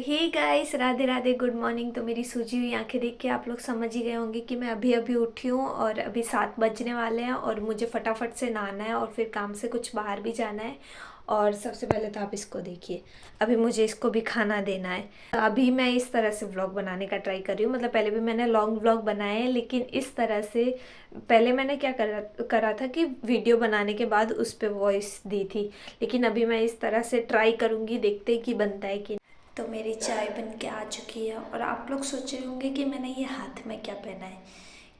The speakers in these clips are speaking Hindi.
हे guys, Radhe Radhe, good morning. तो मेरी सूजी हुई आंखें देख के आप लोग समझ ही गए होंगे कि मैं अभी अभी उठी हूँ और अभी 7 बजने वाले हैं और मुझे फटाफट से नहाना है और फिर काम से कुछ बाहर भी जाना है। और सबसे पहले तो आप इसको देखिए, अभी मुझे इसको भी खाना देना है। अभी मैं इस तरह से व्लॉग बनाने का ट्राई कर रही हूँ, मतलब पहले भी मैंने लॉन्ग व्लॉग बनाए हैं लेकिन इस तरह से पहले मैंने क्या करा था कि वीडियो बनाने के बाद उस पर वॉइस दी थी, लेकिन अभी मैं इस तरह से ट्राई करूँगी, देखते हैं कि बनता है कि। तो मेरी चाय बन के आ चुकी है और आप लोग सोच रहे होंगे कि मैंने ये हाथ में क्या पहना है,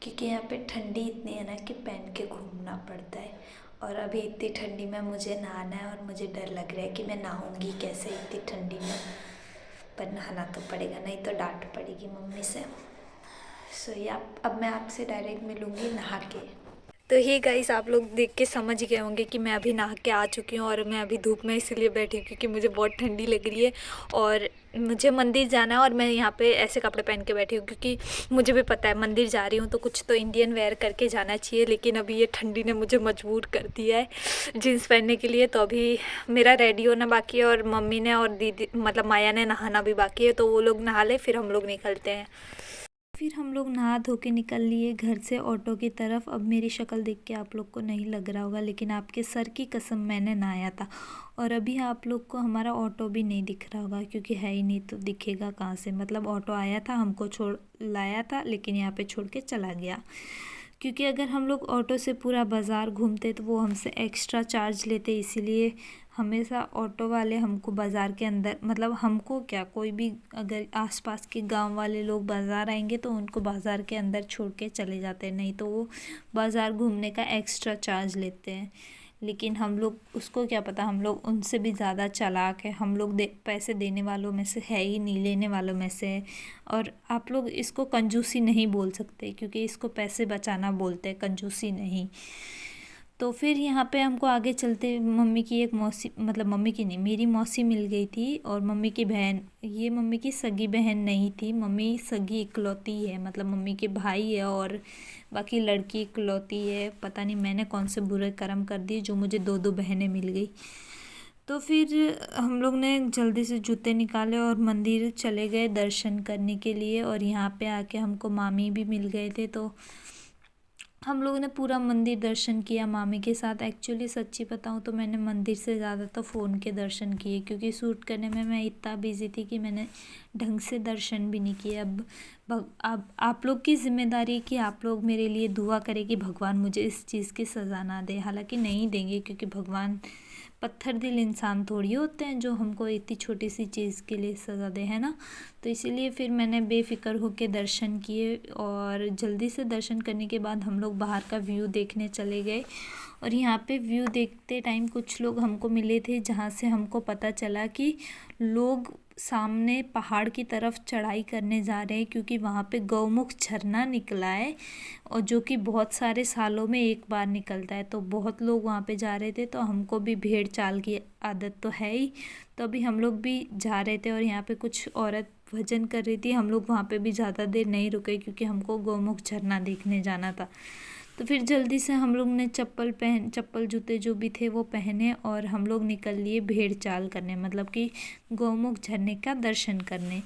क्योंकि यहाँ पे ठंडी इतनी है ना कि पहन के घूमना पड़ता है। और अभी इतनी ठंडी में मुझे नहाना है और मुझे डर लग रहा है कि मैं नहाऊंगी कैसे इतनी ठंडी में। पर नहाना तो पड़ेगा, नहीं तो डांट पड़ेगी मम्मी से। सो ये अब मैं आपसे डायरेक्ट मिलूँगी नहा के। तो ही गाइस, आप लोग देख के समझ गए होंगे कि मैं अभी नहा के आ चुकी हूँ और मैं अभी धूप में इसलिए बैठी हूँ क्योंकि मुझे बहुत ठंडी लग रही है और मुझे मंदिर जाना है। और मैं यहाँ पे ऐसे कपड़े पहन के बैठी हूँ क्योंकि मुझे भी पता है मंदिर जा रही हूँ तो कुछ तो इंडियन वेयर करके जाना चाहिए, लेकिन अभी ये ठंडी ने मुझे मजबूर कर दिया है जीन्स पहनने के लिए। तो अभी मेरा रेडी होना बाकी है और मम्मी ने और दीदी मतलब माया ने नहाना भी बाकी है, तो वो लोग नहा ले फिर हम लोग निकलते हैं। फिर हम लोग नहा धो के निकल लिए घर से ऑटो की तरफ। अब मेरी शक्ल देख के आप लोग को नहीं लग रहा होगा, लेकिन आपके सर की कसम मैंने नहाया था। और अभी आप लोग को हमारा ऑटो भी नहीं दिख रहा होगा क्योंकि है ही नहीं, तो दिखेगा कहाँ से। मतलब ऑटो आया था, हमको छोड़ लाया था, लेकिन यहाँ पे छोड़ के चला गया। क्योंकि अगर हम लोग ऑटो से पूरा बाज़ार घूमते तो वो हमसे एक्स्ट्रा चार्ज लेते, इसीलिए हमेशा ऑटो वाले हमको बाज़ार के अंदर, मतलब हमको क्या, कोई भी अगर आसपास के गांव वाले लोग बाज़ार आएंगे तो उनको बाज़ार के अंदर छोड़ के चले जाते हैं, नहीं तो वो बाज़ार घूमने का एक्स्ट्रा चार्ज लेते हैं। लेकिन हम लोग, उसको क्या पता, हम लोग उनसे भी ज़्यादा चालाक है। हम लोग पैसे देने वालों में से है ही नहीं, लेने वालों में से है। और आप लोग इसको कंजूसी नहीं बोल सकते क्योंकि इसको पैसे बचाना बोलते हैं, कंजूसी नहीं। तो फिर यहाँ पे हमको आगे चलते मम्मी की एक मौसी, मतलब मम्मी की नहीं, मेरी मौसी मिल गई थी और मम्मी की बहन। ये मम्मी की सगी बहन नहीं थी, मम्मी सगी इकलौती है, मतलब मम्मी के भाई है और बाकी लड़की इकलौती है। पता नहीं मैंने कौन से बुरे कर्म कर दिए जो मुझे दो दो बहनें मिल गई। तो फिर हम लोग ने जल्दी से जूते निकाले और मंदिर चले गए दर्शन करने के लिए। और यहाँ पे आके हमको मामी भी मिल गए थे, तो हम लोगों ने पूरा मंदिर दर्शन किया मामी के साथ। एक्चुअली सच्ची बताऊँ तो मैंने मंदिर से ज़्यादा तो फ़ोन के दर्शन किए, क्योंकि शूट करने में मैं इतना बिजी थी कि मैंने ढंग से दर्शन भी नहीं किए। अब आप लोग की जिम्मेदारी है कि आप लोग मेरे लिए दुआ करें कि भगवान मुझे इस चीज़ की सज़ा ना दे। हालांकि नहीं देंगे क्योंकि भगवान पत्थर दिल इंसान थोड़ी होते हैं जो हमको इतनी छोटी सी चीज़ के लिए सज़ा दे, है ना। तो इसीलिए फिर मैंने बेफिक्र होकर दर्शन किए और जल्दी से दर्शन करने के बाद हम लोग बाहर का व्यू देखने चले गए। और यहाँ पे व्यू देखते टाइम कुछ लोग हमको मिले थे जहाँ से हमको पता चला कि लोग सामने पहाड़ की तरफ चढ़ाई करने जा रहे हैं, क्योंकि वहाँ पे गौमुख झरना निकला है और जो कि बहुत सारे सालों में एक बार निकलता है। तो बहुत लोग वहाँ पे जा रहे थे, तो हमको भी भेड़ चाल की आदत तो है ही, तो अभी हम लोग भी जा रहे थे। और यहाँ पे कुछ औरत भजन कर रही थी, हम लोग वहाँ पे भी ज़्यादा देर नहीं रुके क्योंकि हमको गौमुख झरना देखने जाना था। तो फिर जल्दी से हम लोग ने चप्पल जूते जो भी थे वो पहने और हम लोग निकल लिए भेड़ चाल करने, मतलब कि गौमुख झरने का दर्शन करने।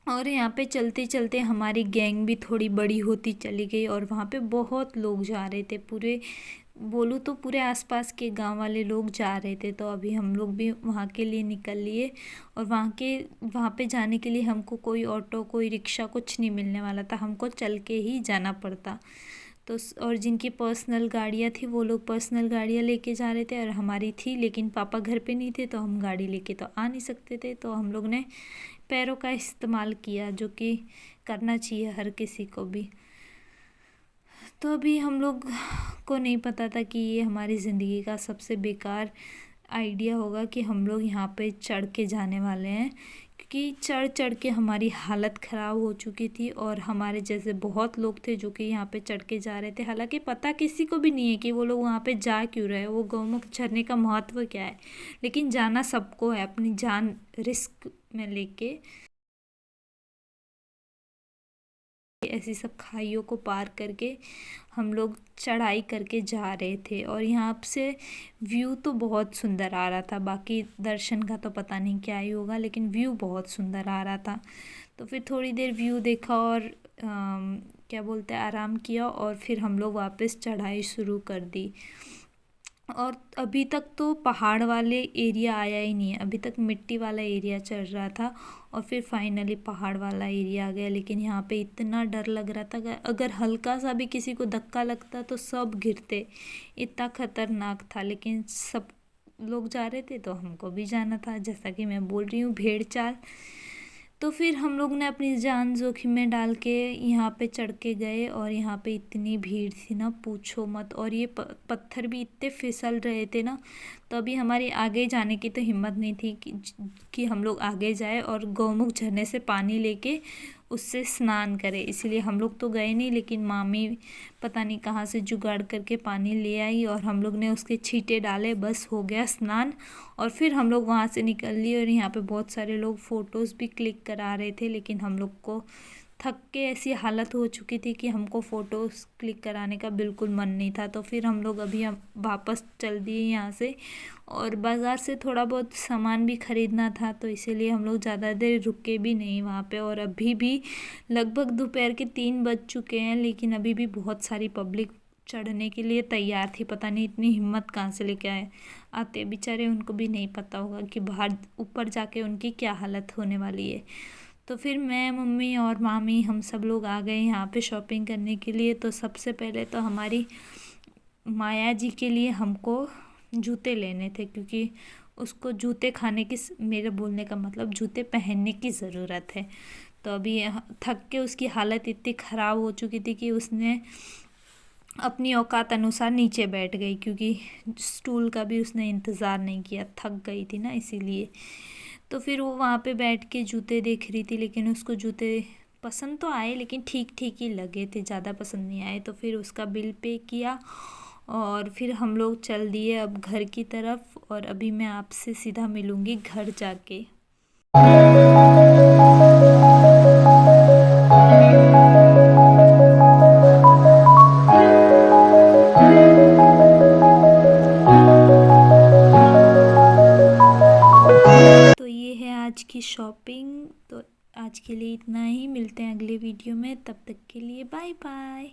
और यहाँ पे चलते चलते हमारी गैंग भी थोड़ी बड़ी होती चली गई और वहाँ पे बहुत लोग जा रहे थे, पूरे बोलूँ तो पूरे आसपास के गांव वाले लोग जा रहे थे। तो अभी हम लोग भी वहाँ के लिए निकल लिए और वहाँ पे जाने के लिए हमको कोई ऑटो कोई रिक्शा कुछ नहीं मिलने वाला था, हमको चल के ही जाना पड़ता। तो और जिनकी पर्सनल गाड़ियाँ थी वो लोग पर्सनल गाड़ियाँ लेके जा रहे थे और हमारी थी, लेकिन पापा घर पे नहीं थे तो हम गाड़ी लेके तो आ नहीं सकते थे, तो हम लोग ने पैरों का इस्तेमाल किया, जो कि करना चाहिए हर किसी को भी। तो अभी हम लोग को नहीं पता था कि ये हमारी ज़िंदगी का सबसे बेकार आइडिया होगा कि हम लोग यहाँ पे चढ़ के जाने वाले हैं, क्योंकि चढ़ चढ़ के हमारी हालत ख़राब हो चुकी थी और हमारे जैसे बहुत लोग थे जो कि यहाँ पे चढ़ के जा रहे थे। हालांकि पता किसी को भी नहीं है कि वो लोग वहाँ पे जा क्यों रहे हैं, वो गौमुख झरने का महत्व क्या है, लेकिन जाना सबको है अपनी जान रिस्क में लेके। ऐसी सब खाइयों को पार करके हम लोग चढ़ाई करके जा रहे थे। और यहाँ से व्यू तो बहुत सुंदर आ रहा था, बाकी दर्शन का तो पता नहीं क्या ही होगा, लेकिन व्यू बहुत सुंदर आ रहा था। तो फिर थोड़ी देर व्यू देखा और क्या बोलते हैं, आराम किया और फिर हम लोग वापस चढ़ाई शुरू कर दी। और अभी तक तो पहाड़ वाले एरिया आया ही नहीं है, अभी तक मिट्टी वाला एरिया चल रहा था और फिर फाइनली पहाड़ वाला एरिया आ गया। लेकिन यहाँ पे इतना डर लग रहा था कि अगर हल्का सा भी किसी को धक्का लगता तो सब गिरते, इतना खतरनाक था। लेकिन सब लोग जा रहे थे तो हमको भी जाना था, जैसा कि मैं बोल रही हूँ भेड़ चाल। तो फिर हम लोग ने अपनी जान जोखिम में डाल के यहाँ पे चढ़ के गए और यहाँ पे इतनी भीड़ थी ना, पूछो मत। और ये पत्थर भी इतने फिसल रहे थे ना, तो अभी हमारी आगे जाने की तो हिम्मत नहीं थी कि हम लोग आगे जाए और गौमुख झरने से पानी लेके उससे स्नान करें। इसलिए हम लोग तो गए नहीं, लेकिन मामी पता नहीं कहाँ से जुगाड़ करके पानी ले आई और हम लोग ने उसके छींटे डाले, बस हो गया स्नान। और फिर हम लोग वहाँ से निकल लिए और यहाँ पे बहुत सारे लोग फ़ोटोज़ भी क्लिक करा रहे थे, लेकिन हम लोग को थक के ऐसी हालत हो चुकी थी कि हमको फ़ोटोज़ क्लिक कराने का बिल्कुल मन नहीं था। तो फिर हम लोग अभी हम वापस चल दिए यहाँ से, और बाज़ार से थोड़ा बहुत सामान भी ख़रीदना था, तो इसीलिए हम लोग ज़्यादा देर रुके भी नहीं वहाँ पे। और अभी भी लगभग दोपहर के 3 बज चुके हैं, लेकिन अभी भी बहुत सारी पब्लिक चढ़ने के लिए तैयार थी। पता नहीं इतनी हिम्मत कहाँ से लेके आते बेचारे, उनको भी नहीं पता होगा कि बाहर ऊपर जाके उनकी क्या हालत होने वाली है। तो फिर मैं, मम्मी और मामी हम सब लोग आ गए यहाँ पे शॉपिंग करने के लिए। तो सबसे पहले तो हमारी माया जी के लिए हमको जूते लेने थे, क्योंकि उसको जूते खाने की, मेरे बोलने का मतलब जूते पहनने की ज़रूरत है। तो अभी थक के उसकी हालत इतनी ख़राब हो चुकी थी कि उसने अपनी औकात अनुसार नीचे बैठ गई, क्योंकि स्टूल का भी उसने इंतज़ार नहीं किया, थक गई थी ना इसीलिए। तो फिर वो वहाँ पे बैठ के जूते देख रही थी, लेकिन उसको जूते पसंद तो आए, लेकिन ठीक ठीक ही लगे थे, ज़्यादा पसंद नहीं आए। तो फिर उसका बिल पे किया और फिर हम लोग चल दिए अब घर की तरफ। और अभी मैं आपसे सीधा मिलूँगी घर जाके। तो ये है आज की शॉपिंग। तो आज के लिए इतना ही, मिलते हैं अगले वीडियो में, तब तक के लिए बाय बाय।